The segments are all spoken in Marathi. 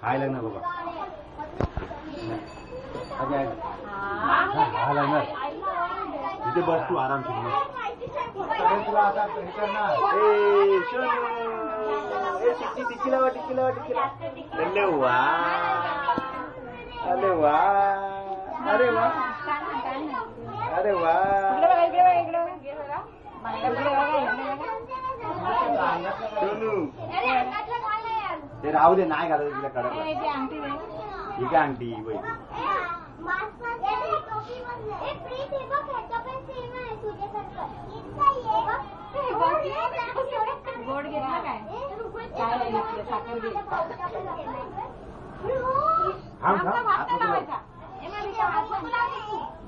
हाय लग्न बाबा हा लग्न इथे बस तू आराम तुला आता टिक्की लावा अरे वा अरे वा अरे वा अरे वा सोनू ते राहू दे नाही घालत तिला कडक ही काय आंटी बाई गोड घेतला काय साखर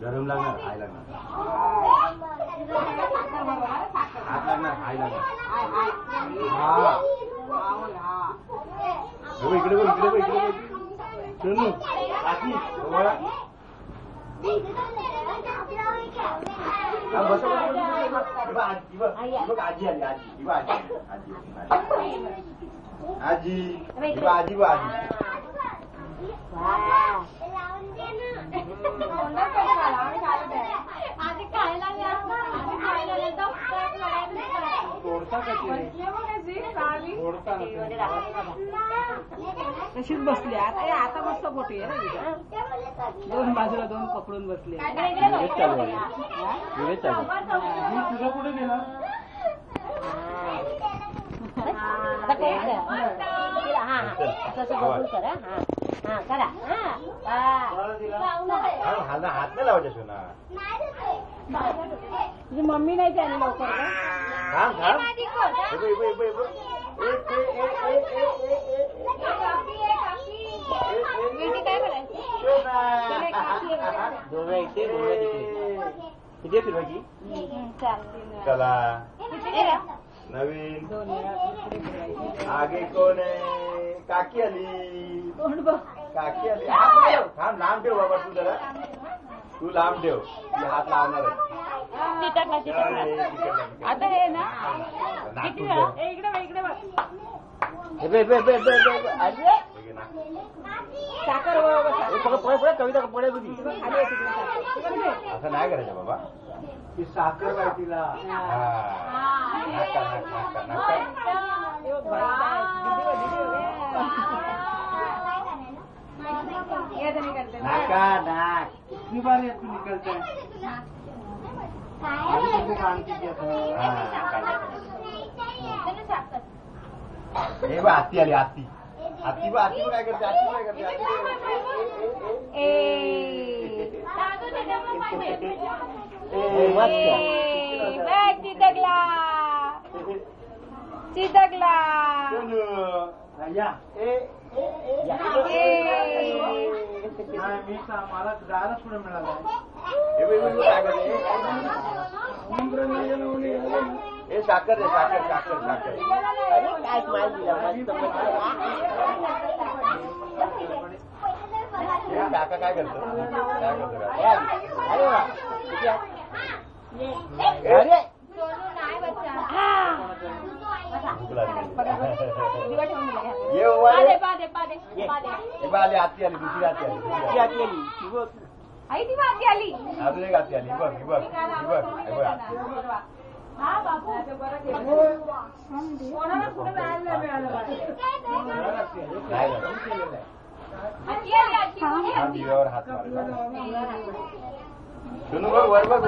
गरम लागणार हाय लागणार हात लागणार हाय लागणार इकडे बघ सोनू काकी आजी आली आजी आजी तशीच बसली आता मस्त पोटी आहे दोन बाजूला दोन पकडून बसले तुझा कुठे गेला हात नाही लावायच्या सोना तुझी मम्मी नाही त्याने लवकर किती फिरवायची चला नवीन आगे कोण आहे काकी आली थांब लांब ठेव बाबा तू जरा तू लांब ठेव हात लावणार आता हे ना साखर कविता पडेल तुझी असं नाही करायचं बाबा ती साखर काय तिला नाका नाक कितनी बार ये तू निकलता है आती आली आती आती काय करते चितकला मला जायलाच पुढे मिळाला हे साखर काका काय करतो आती आली दुसरी आती आली अजून एक आती आली बघ दिव्यावर हात मारला सुनू बघ वर बघ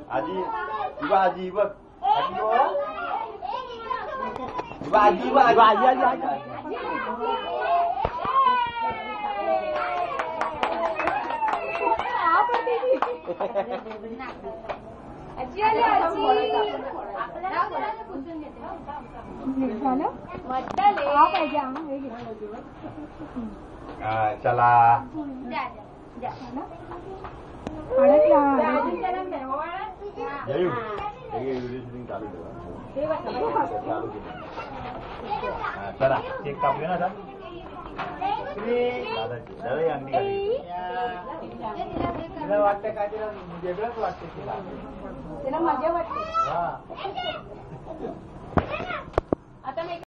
आजी बघ आजी चला चला केक कापूया ना दादाची दादा अंगठी घातली. तिला वाटतं काय तिला वेगळंच वाटतं तिला तिला मजा वाटते. हा